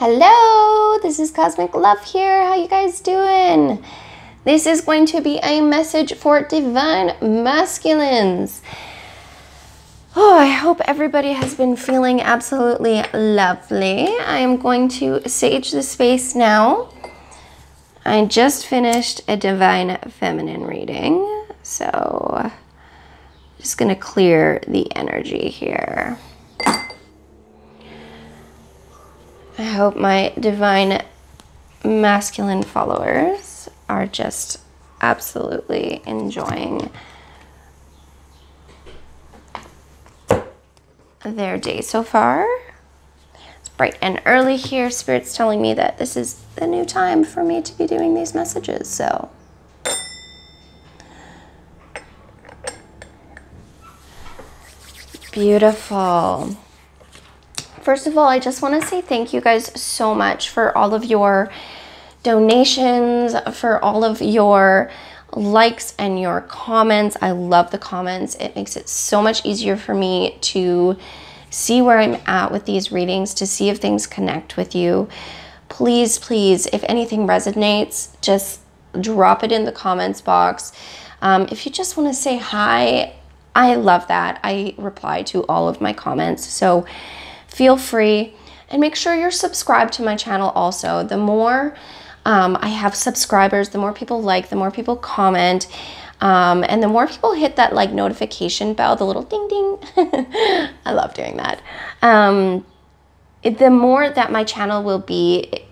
Hello, this is Cosmic Love here. How you guys doing? This is going to be a message for divine masculines. Oh, I hope everybody has been feeling absolutely lovely. I am going to sage the space now. I just finished a divine feminine reading, so just going to clear the energy here. I hope my divine masculine followers are just absolutely enjoying their day so far. It's bright and early here. Spirit's telling me that this is the new time for me to be doing these messages, so. Beautiful. First of all, I just want to say thank you guys so much for all of your donations, for all of your likes and your comments. I love the comments. It makes it so much easier for me to see where I'm at with these readings, to see if things connect with you. Please, please, if anything resonates, just drop it in the comments box. If you just want to say hi, I love that. I reply to all of my comments, so feel free, and make sure you're subscribed to my channel also. The more I have subscribers, the more people like, the more people comment, and the more people hit that like notification bell, the little ding ding. I love doing that. The more that my channel will be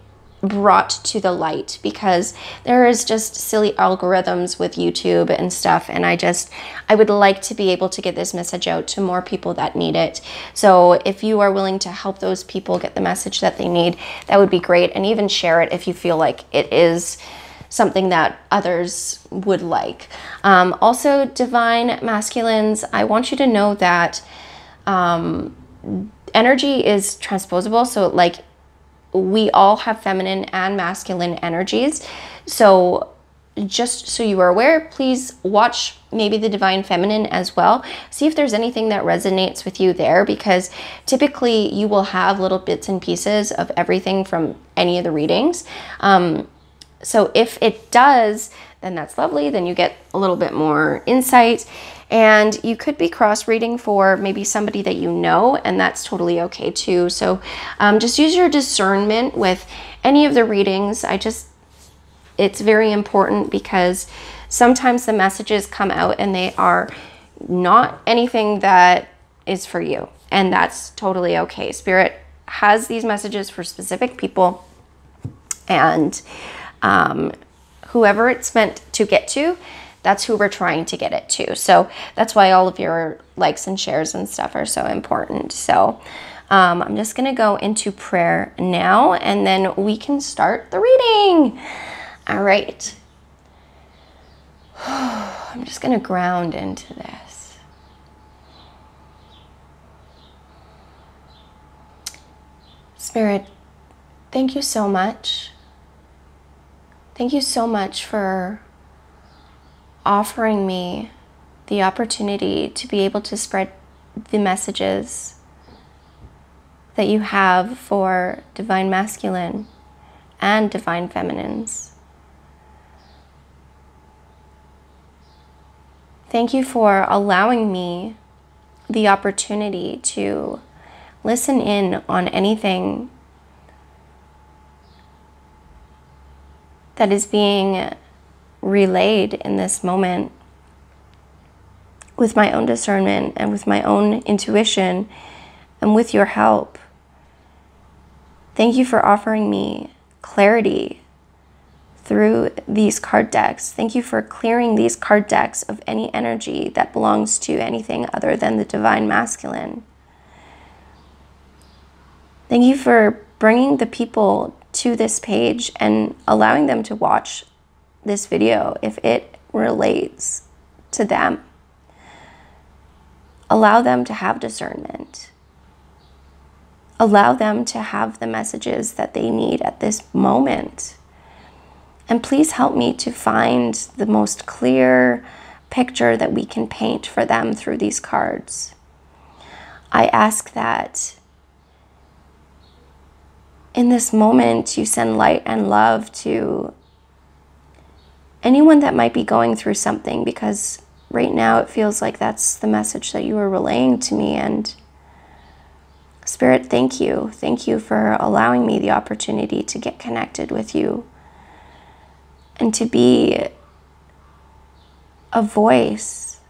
brought to the light, because there is just silly algorithms with YouTube and stuff, and I would like to be able to get this message out to more people that need it. So if you are willing to help those people get the message that they need, that would be great. And even share it if you feel like it is something that others would like. Also, divine masculines, I want you to know that energy is transposable. So like, we all have feminine and masculine energies. So just so you are aware, please watch maybe the divine feminine as well. See if there's anything that resonates with you there, because typically you will have little bits and pieces of everything from any of the readings. So if it does, then that's lovely. Then you get a little bit more insight. And you could be cross-reading for maybe somebody that you know, and that's totally okay too. So just use your discernment with any of the readings. It's very important, because sometimes the messages come out and they are not anything that is for you, and that's totally okay. Spirit has these messages for specific people, and whoever it's meant to get to, that's who we're trying to get it to. So that's why all of your likes and shares and stuff are so important. So I'm just going to go into prayer now, and then we can start the reading. All right. I'm just going to ground into this. Spirit, thank you so much. Thank you so much for offering me the opportunity to be able to spread the messages that you have for divine masculine and divine feminines. Thank you for allowing me the opportunity to listen in on anything that is being relayed in this moment with my own discernment and with my own intuition and with your help. Thank you for offering me clarity through these card decks. Thank you for clearing these card decks of any energy that belongs to anything other than the divine masculine. Thank you for bringing the people to this page and allowing them to watch this video if it relates to them. Allow them to have discernment. Allow them to have the messages that they need at this moment. And please help me to find the most clear picture that we can paint for them through these cards. I ask that in this moment, you send light and love to anyone that might be going through something, because right now it feels like that's the message that you are relaying to me. And Spirit, thank you. Thank you for allowing me the opportunity to get connected with you and to be a voice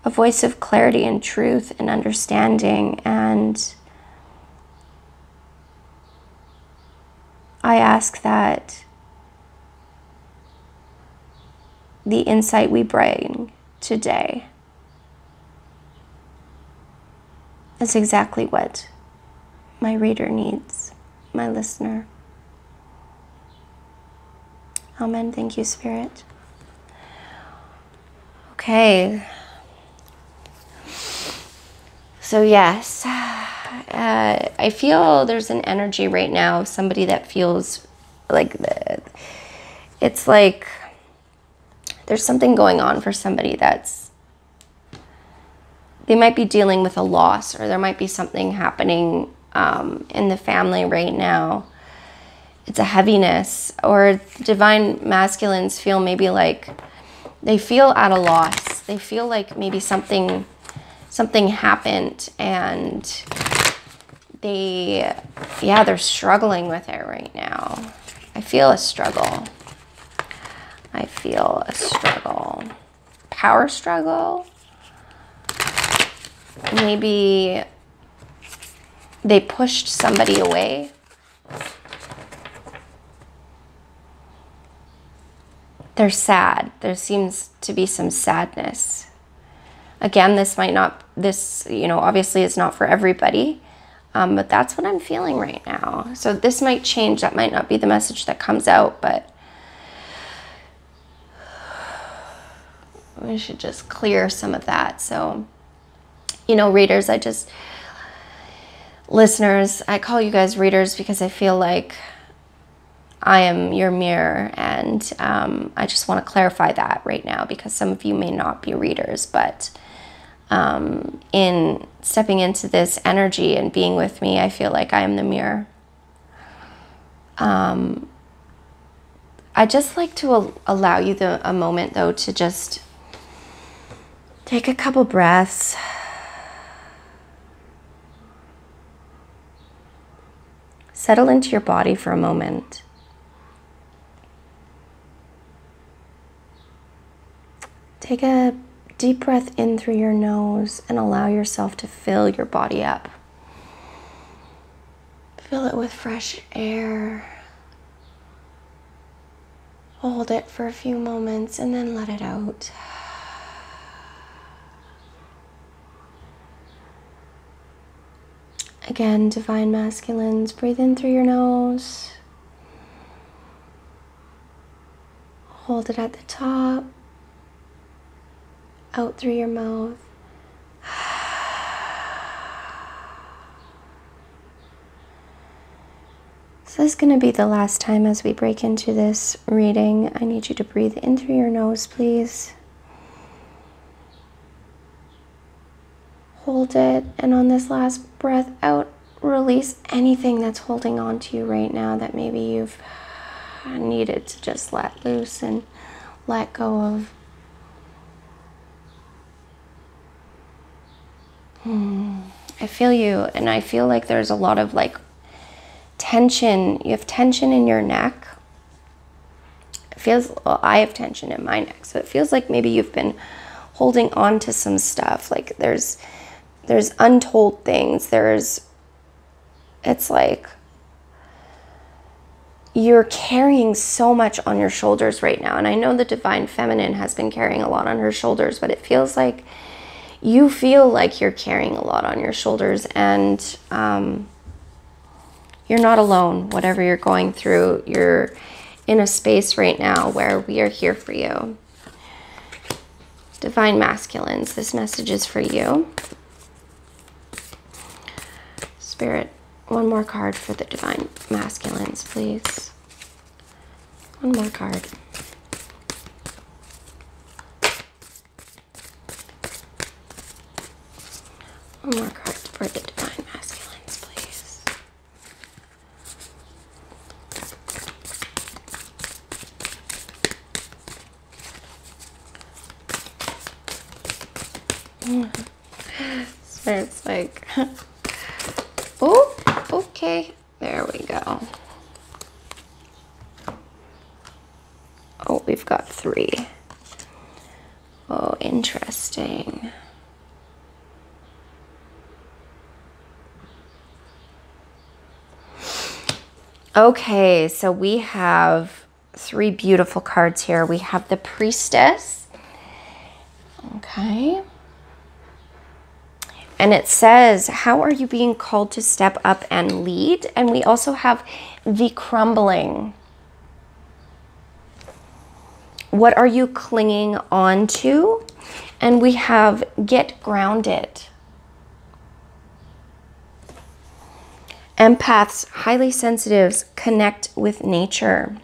of clarity and truth and understanding. And I ask that the insight we bring today is exactly what my reader needs, my listener. Amen. Thank you, Spirit. Okay. So yes, I feel there's an energy right now of somebody that feels like it's like there's something going on for somebody they might be dealing with a loss, or there might be something happening in the family right now. It's a heaviness, or divine masculines feel maybe like they feel at a loss. They feel like maybe something happened and they're struggling with it right now. I feel a struggle. I feel a struggle. Power struggle. Maybe they pushed somebody away. They're sad. There seems to be some sadness. Again, obviously is not for everybody, but that's what I'm feeling right now. So this might change. That might not be the message that comes out, but we should just clear some of that. So, readers, listeners, I call you guys readers because I feel like I am your mirror, and I just want to clarify that right now, because some of you may not be readers, but in stepping into this energy and being with me, I feel like I am the mirror. I just like to allow you a moment, though, to just take a couple breaths. Settle into your body for a moment. Take a deep breath in through your nose and allow yourself to fill your body up. Fill it with fresh air. Hold it for a few moments and then let it out. Again, divine masculines, breathe in through your nose. Hold it at the top. Out through your mouth. So this is going to be the last time as we break into this reading. I need you to breathe in through your nose, please. Hold it, and on this last breath out, release anything that's holding on to you right now that maybe you've needed to just let loose and let go of. I feel you, and I feel like there's a lot of tension. You have tension in your neck. I have tension in my neck, so it feels like maybe you've been holding on to some stuff. Like there's untold things. It's like you're carrying so much on your shoulders right now. And I know the divine feminine has been carrying a lot on her shoulders, but it feels like you feel like you're carrying a lot on your shoulders, and you're not alone. Whatever you're going through, you're in a space right now where we are here for you. Divine masculines, this message is for you. Spirit, one more card for the divine masculines, please. One more card. One more card for the divine masculines, please. Like, oh, okay. There we go. Oh, we've got 3. Oh, interesting. Okay, so we have 3 beautiful cards here. We have the Priestess. Okay. And it says, how are you being called to step up and lead? And we also have the Crumbling. What are you clinging on to? And we have Get Grounded. Empaths, highly sensitives, connect with nature.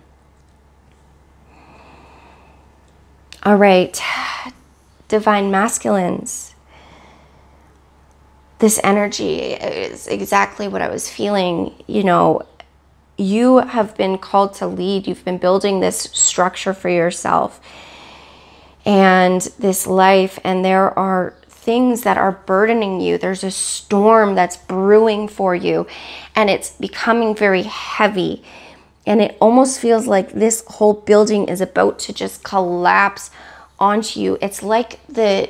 All right, divine masculines. This energy is exactly what I was feeling. You know, you have been called to lead. You've been building this structure for yourself and this life, and there are things that are burdening you. There's a storm that's brewing for you, and it's becoming very heavy. And it almost feels like this whole building is about to just collapse onto you. It's like the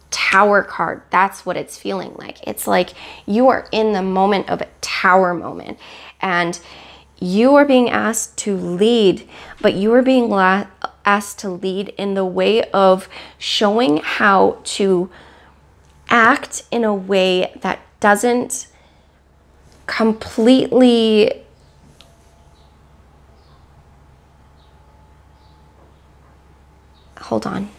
Tower card. That's what it's feeling like. It's like you are in the moment of a tower moment, and you are being asked to lead, but you are being asked to lead in the way of showing how to act in a way that doesn't completely hold on.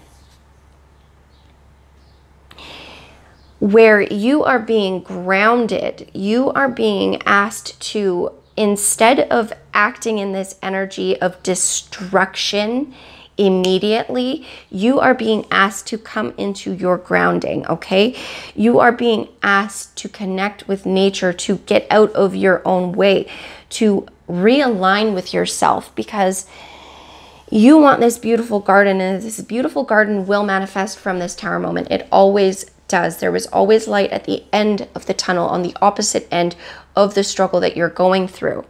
Where you are being grounded, you are being asked to, instead of acting in this energy of destruction immediately, you are being asked to come into your grounding, okay? You are being asked to connect with nature, to get out of your own way, to realign with yourself, because you want this beautiful garden, and this beautiful garden will manifest from this tower moment. It always does. There was always light at the end of the tunnel, on the opposite end of the struggle that you're going through.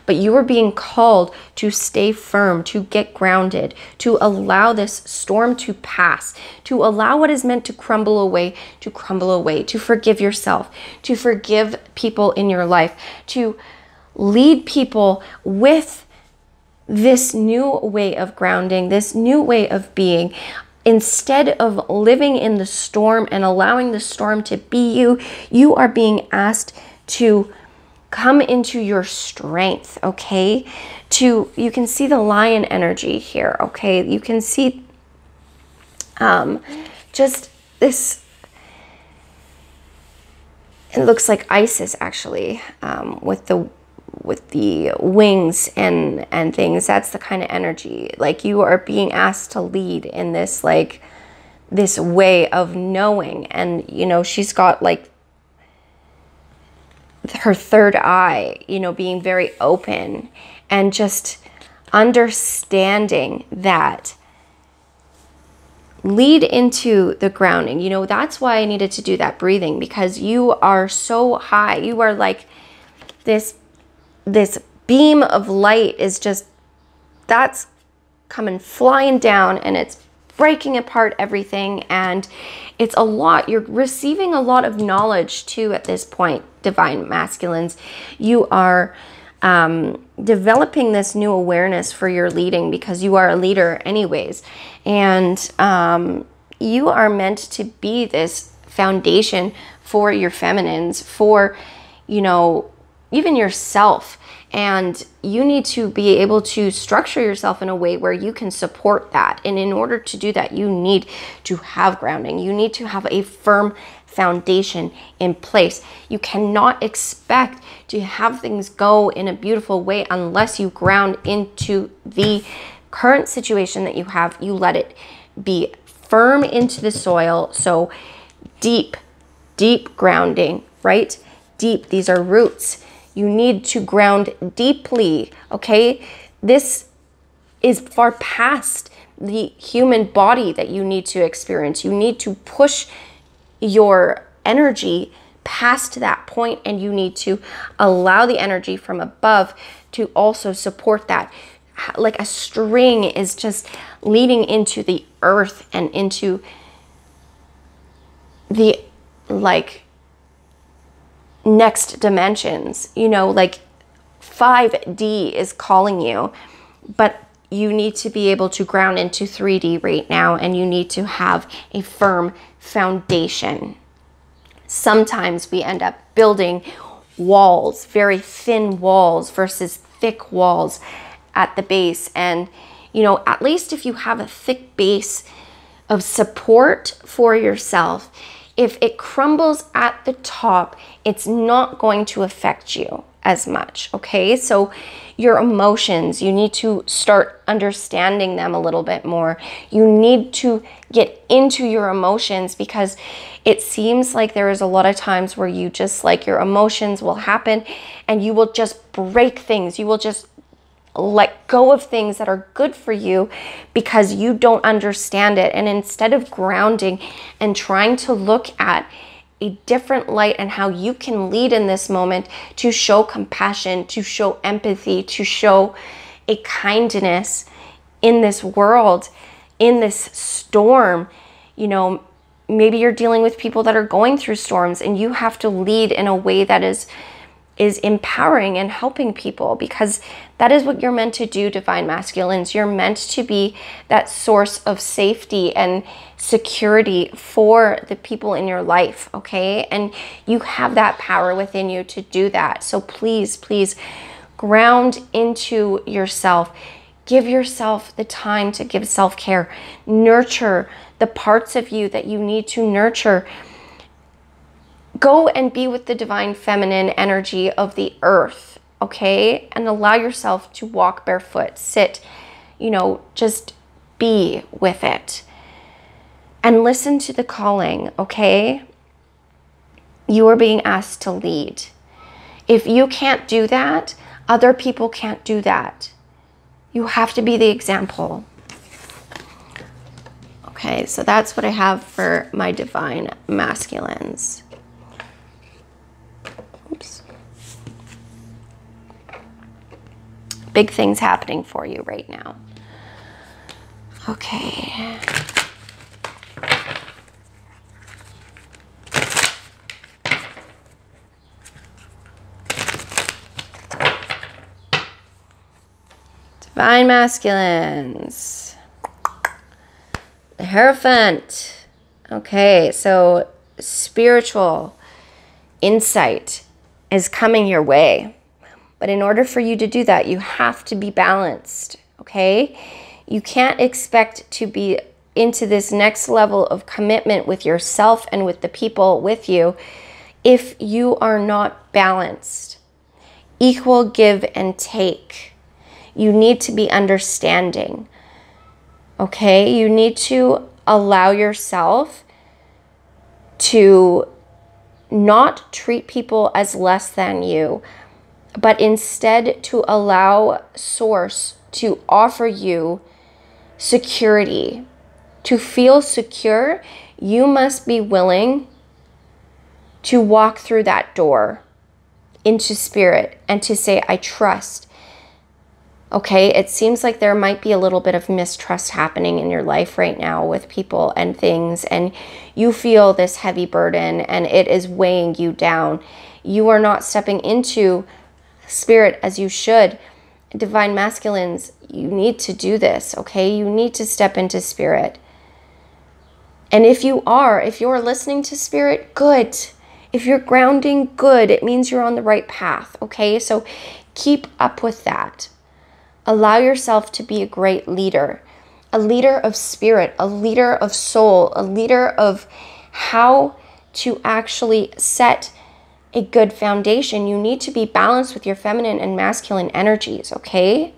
But you are being called to stay firm, to get grounded, to allow this storm to pass, to allow what is meant to crumble away, to forgive yourself, to forgive people in your life, to lead people with this new way of grounding, this new way of being. Instead of living in the storm and allowing the storm to be you, you are being asked to come into your strength, okay? You can see the lion energy here, okay? You can see just this, it looks like Isis actually, with the wings and things. That's the kind of energy. Like, you are being asked to lead in this, like, this way of knowing. And, you know, she's got like her third eye, you know, being very open and just understanding that. Lead into the grounding. You know, that's why I needed to do that breathing, because you are so high. You are like this beam of light is just, that's coming flying down, and it's breaking apart everything, and it's a lot. You're receiving a lot of knowledge too at this point, divine masculines. You are developing this new awareness for your leading, because you are a leader anyways, and you are meant to be this foundation for your feminines, for, you know, even yourself. And you need to be able to structure yourself in a way where you can support that. And in order to do that, you need to have grounding. You need to have a firm foundation in place. You cannot expect to have things go in a beautiful way unless you ground into the current situation that you have. You let it be firm into the soil. So deep grounding, right? Deep, these are roots. You need to ground deeply, okay? This is far past the human body that you need to experience. You need to push your energy past that point, and you need to allow the energy from above to also support that. Like a string is just leading into the earth and into the like next dimensions, you know, like 5D is calling you, but you need to be able to ground into 3D right now, and you need to have a firm foundation. Sometimes we end up building walls, very thin walls versus thick walls at the base. And, you know, at least if you have a thick base of support for yourself, if it crumbles at the top, it's not going to affect you as much, okay? So your emotions, you need to start understanding them a little bit more. You need to get into your emotions, because it seems like there is a lot of times where you just like your emotions will happen and you will just break things. You will just let go of things that are good for you because you don't understand it. And instead of grounding and trying to look at a different light and how you can lead in this moment to show compassion, to show empathy, to show a kindness in this world, in this storm, you know, maybe you're dealing with people that are going through storms, and you have to lead in a way that is empowering and helping people, because that is what you're meant to do, divine masculines. You're meant to be that source of safety and security for the people in your life, okay? And you have that power within you to do that. So please, please ground into yourself. Give yourself the time to give self-care. Nurture the parts of you that you need to nurture. Go and be with the divine feminine energy of the earth, okay? And allow yourself to walk barefoot, sit, you know, just be with it. And listen to the calling, okay? You are being asked to lead. If you can't do that, other people can't do that. You have to be the example. Okay, so that's what I have for my divine masculines. Oops. Big things happening for you right now. Okay. Divine masculines. The Hierophant. Okay, so spiritual insight is coming your way. But in order for you to do that, you have to be balanced, okay? You can't expect to be into this next level of commitment with yourself and with the people with you if you are not balanced. Equal give and take. You need to be understanding, okay? You need to allow yourself to not treat people as less than you, but instead to allow Source to offer you security. To feel secure, you must be willing to walk through that door into spirit and to say, I trust. Okay, it seems like there might be a little bit of mistrust happening in your life right now with people and things, and you feel this heavy burden and it is weighing you down. You are not stepping into spirit as you should. Divine masculines, you need to do this, okay? You need to step into spirit. And if you're listening to spirit, good. If you're grounding, good. It means you're on the right path, okay? So keep up with that. Allow yourself to be a great leader, a leader of spirit, a leader of soul, a leader of how to actually set a good foundation. You need to be balanced with your feminine and masculine energies, okay?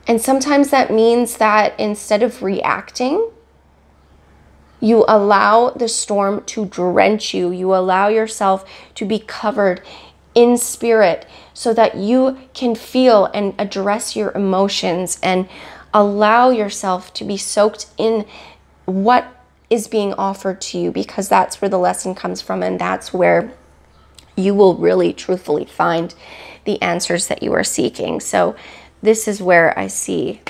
And sometimes that means that instead of reacting, you allow the storm to drench you. You allow yourself to be covered in spirit so that you can feel and address your emotions and allow yourself to be soaked in what is being offered to you, because that's where the lesson comes from, and that's where you will really truthfully find the answers that you are seeking. So this is where I see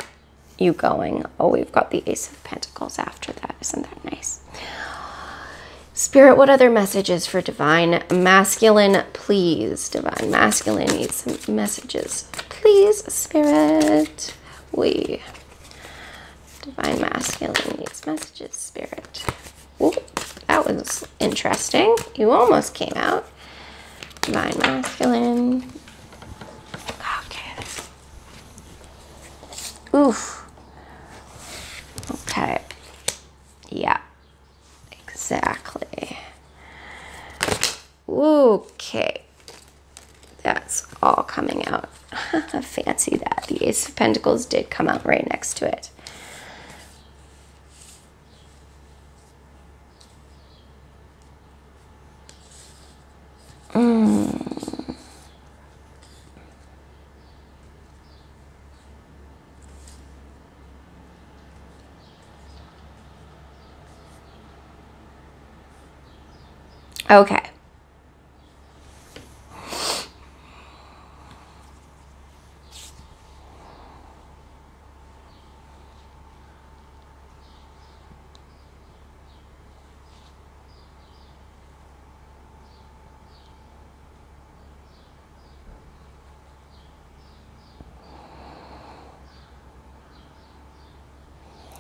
you going. Oh, we've got the Ace of Pentacles after that. Isn't that nice? Spirit, what other messages for Divine Masculine, please? Divine Masculine needs some messages. Please, Spirit. Divine Masculine needs messages, Spirit. Ooh, that was interesting. You almost came out. Divine Masculine. Okay. Oof. Okay. Yeah. Exactly. Okay. That's all coming out. Fancy that. The Ace of Pentacles did come out right next to it. Okay.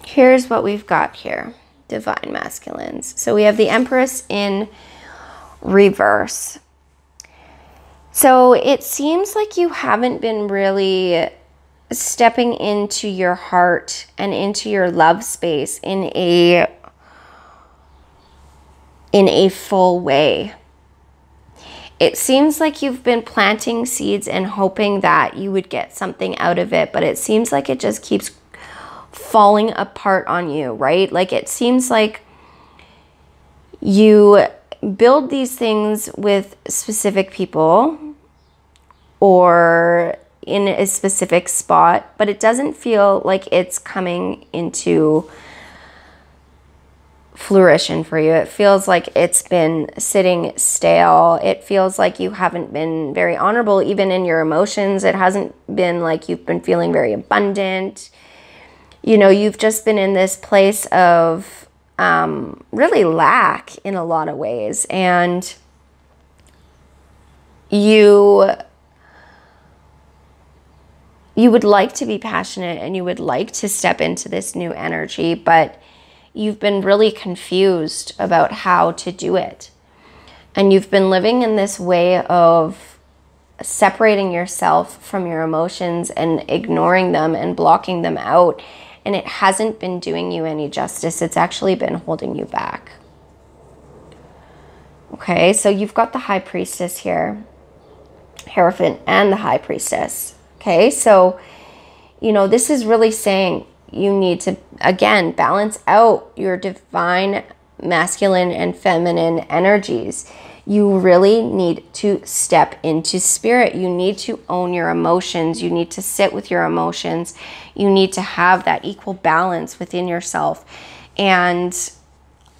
Here's what we've got here, Divine Masculines. So we have the Empress in reverse. So it seems like you haven't been really stepping into your heart and into your love space in a full way. It seems like you've been planting seeds and hoping that you would get something out of it, but it seems like it just keeps falling apart on you, right? Like it seems like you build these things with specific people or in a specific spot, but it doesn't feel like it's coming into fruition for you. It feels like it's been sitting stale. It feels like you haven't been very honorable even in your emotions. It hasn't been like you've been feeling very abundant. You know, you've just been in this place of really lack in a lot of ways. And you would like to be passionate and you would like to step into this new energy, but you've been really confused about how to do it. And you've been living in this way of separating yourself from your emotions and ignoring them and blocking them out. And it hasn't been doing you any justice. It's actually been holding you back. Okay, so you've got the High Priestess here, Hierophant and the High Priestess. Okay, so, you know, this is really saying you need to, again, balance out your divine masculine and feminine energies. You really need to step into spirit. You need to own your emotions. You need to sit with your emotions. You need to have that equal balance within yourself and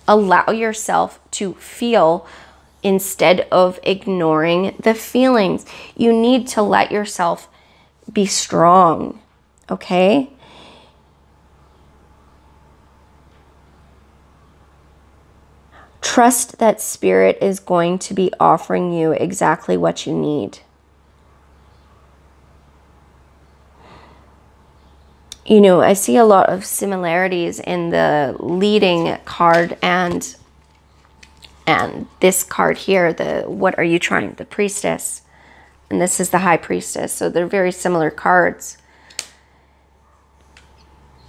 allow yourself to feel instead of ignoring the feelings. You need to let yourself be strong, okay? Trust that spirit is going to be offering you exactly what you need. You know, I see a lot of similarities in the leading card and this card here, the what are you trying, the Priestess. And this is the High Priestess. So they're very similar cards.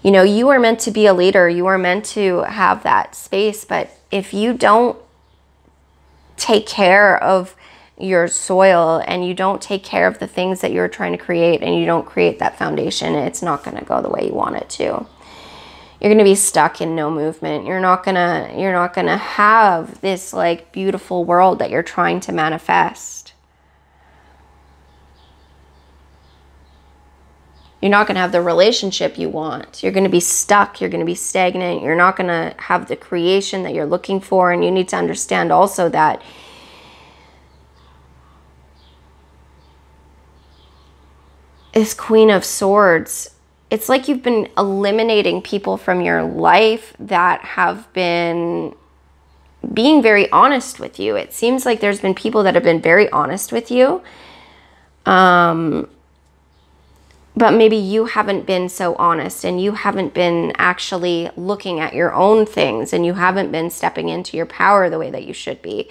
You know, you are meant to be a leader. You are meant to have that space. But if you don't take care of your soil and you don't take care of the things that you're trying to create and you don't create that foundation, it's not going to go the way you want it to. You're going to be stuck in no movement. You're not going to have this like beautiful world that you're trying to manifest. You're not going to have the relationship you want. You're going to be stuck. You're going to be stagnant. You're not going to have the creation that you're looking for. And you need to understand also that this Queen of Swords, it's like you've been eliminating people from your life that have been being very honest with you. It seems like there's been people that have been very honest with you. But maybe you haven't been so honest, and you haven't been actually looking at your own things, and you haven't been stepping into your power the way that you should be.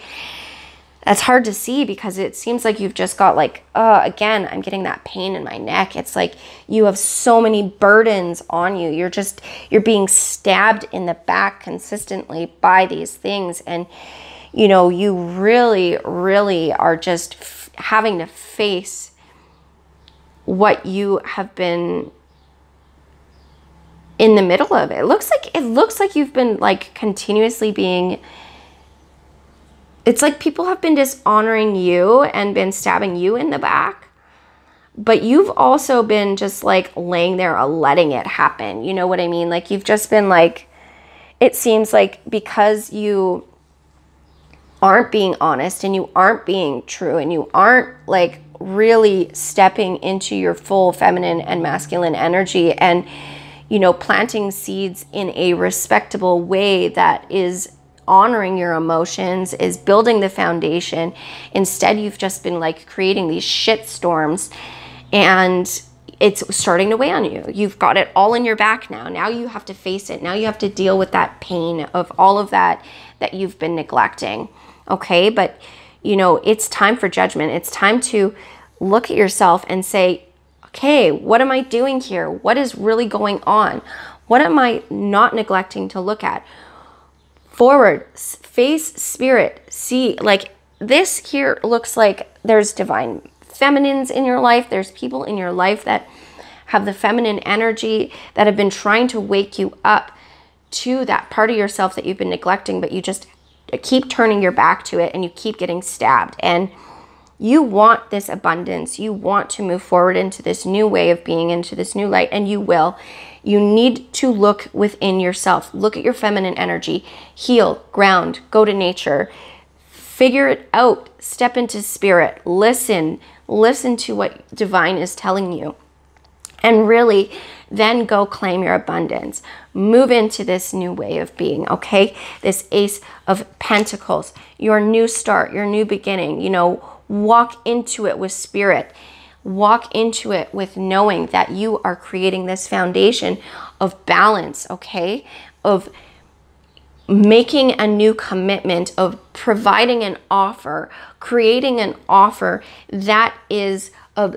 That's hard to see because it seems like you've just got like, again, I'm getting that pain in my neck. It's like you have so many burdens on you. You're being stabbed in the back consistently by these things. And, you know, you really, really are just having to face what you have been in the middle of. It looks like you've been like continuously being, it's like people have been dishonoring you and been stabbing you in the back, but you've also been just like laying there letting it happen. You know what I mean? Like you've just been like, it seems like because you aren't being honest and you aren't being true and you aren't like really stepping into your full feminine and masculine energy and, you know, planting seeds in a respectable way that is honoring your emotions, is building the foundation. Instead, you've just been like creating these shit storms, and it's starting to weigh on you. You've got it all in your back now. Now you have to face it. Now you have to deal with that pain of all of that you've been neglecting. Okay, but you know, it's time for judgment. It's time to look at yourself and say, okay, what am I doing here? What is really going on? What am I not neglecting to look at? Forward, face, spirit, see, like this here looks like there's divine feminines in your life. There's people in your life that have the feminine energy that have been trying to wake you up to that part of yourself that you've been neglecting, but you just keep turning your back to it and you keep getting stabbed. And you want this abundance. You want to move forward into this new way of being, into this new light, and you will. You need to look within yourself. Look at your feminine energy. Heal, ground, go to nature. Figure it out. Step into spirit. Listen to what divine is telling you. And really, then go claim your abundance. Move into this new way of being, okay? This Ace of Pentacles, your new start, your new beginning. You know, walk into it with spirit. Walk into it with knowing that you are creating this foundation of balance, okay? Of making a new commitment, of providing an offer, creating an offer that is of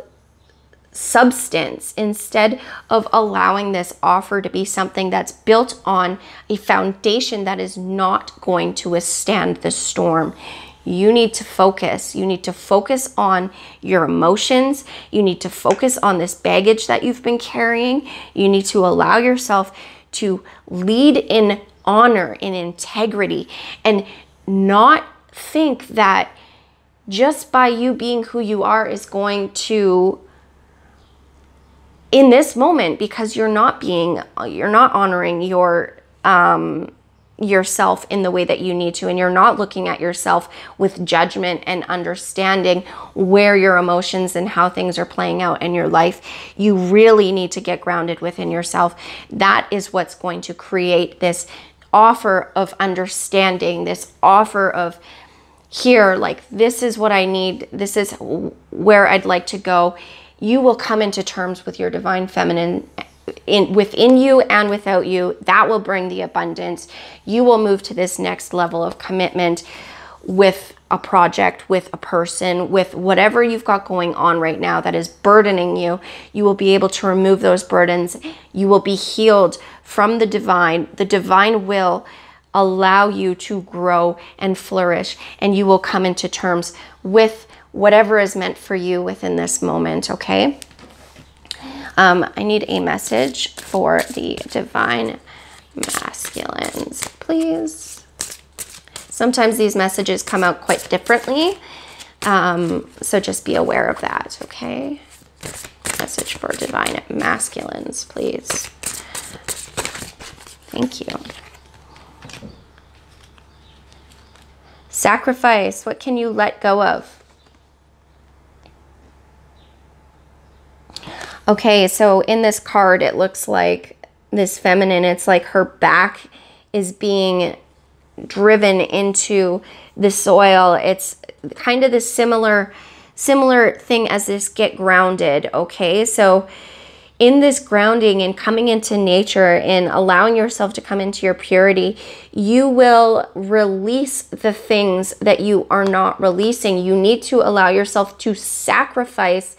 substance, instead of allowing this offer to be something that's built on a foundation that is not going to withstand the storm. You need to focus. You need to focus on your emotions. You need to focus on this baggage that you've been carrying. You need to allow yourself to lead in honor, in integrity, and not think that just by you being who you are is going to, in this moment, because you're not honoring your yourself in the way that you need to, and you're not looking at yourself with judgment and understanding where your emotions and how things are playing out in your life. You really need to get grounded within yourself. That is what's going to create this offer of understanding, this offer of, here, like, this is what I need, this is where I'd like to go. You will come into terms with your divine feminine within you and without you. That will bring the abundance. You will move to this next level of commitment with a project, with a person, with whatever you've got going on right now that is burdening you. You will be able to remove those burdens. You will be healed from the divine. The divine will allow you to grow and flourish, and you will come into terms with whatever is meant for you within this moment, okay? I need a message for the divine masculines, please. Sometimes these messages come out quite differently, so just be aware of that, okay? Message for divine masculines, please. Thank you. Sacrifice. What can you let go of? Okay, so in this card, it looks like this feminine, it's like her back is being driven into the soil. It's kind of this similar thing as this get grounded, okay? So in this grounding and coming into nature and allowing yourself to come into your purity, you will release the things that you are not releasing. You need to allow yourself to sacrifice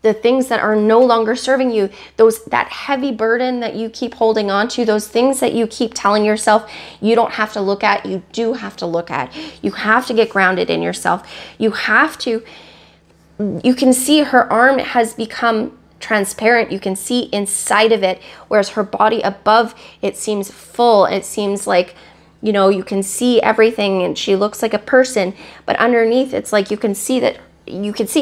the things that are no longer serving you, that heavy burden that you keep holding on to, those things that you keep telling yourself you don't have to look at, you do have to look at. You have to get grounded in yourself. You can see her arm has become transparent. You can see inside of it, whereas her body above it seems full. It seems like, you know, you can see everything and she looks like a person, but underneath it's like you can see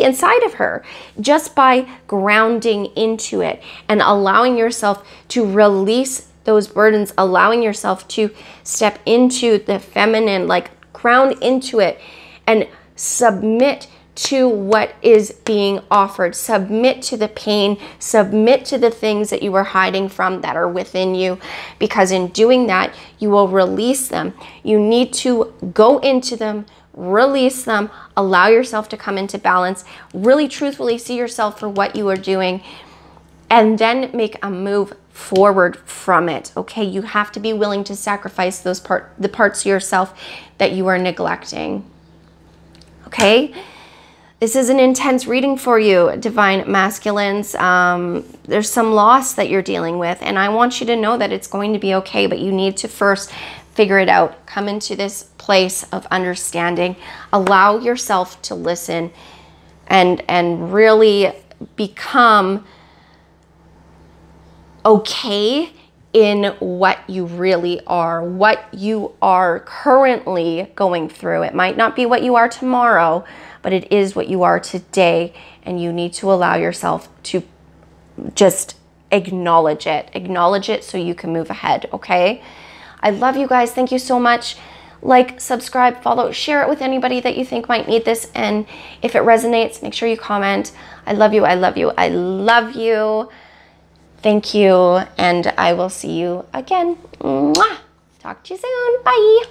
inside of her just by grounding into it and allowing yourself to release those burdens, allowing yourself to step into the feminine, like ground into it and submit to what is being offered. Submit to the pain, submit to the things that you are hiding from that are within you, because in doing that, you will release them. You need to go into them, release them, allow yourself to come into balance, really truthfully see yourself for what you are doing, and then make a move forward from it, okay? You have to be willing to sacrifice the parts of yourself that you are neglecting, okay? This is an intense reading for you, divine masculines. There's some loss that you're dealing with, and I want you to know that it's going to be okay, but you need to first figure it out. Come into this place of understanding. Allow yourself to listen and really become okay in what you really are, what you are currently going through. It might not be what you are tomorrow, but it is what you are today, and you need to allow yourself to just acknowledge it so you can move ahead, okay? I love you guys. Thank you so much. Like, subscribe, follow, share it with anybody that you think might need this, and if it resonates, make sure you comment. I love you, I love you, I love you. Thank you, and I will see you again. Mwah! Talk to you soon. Bye.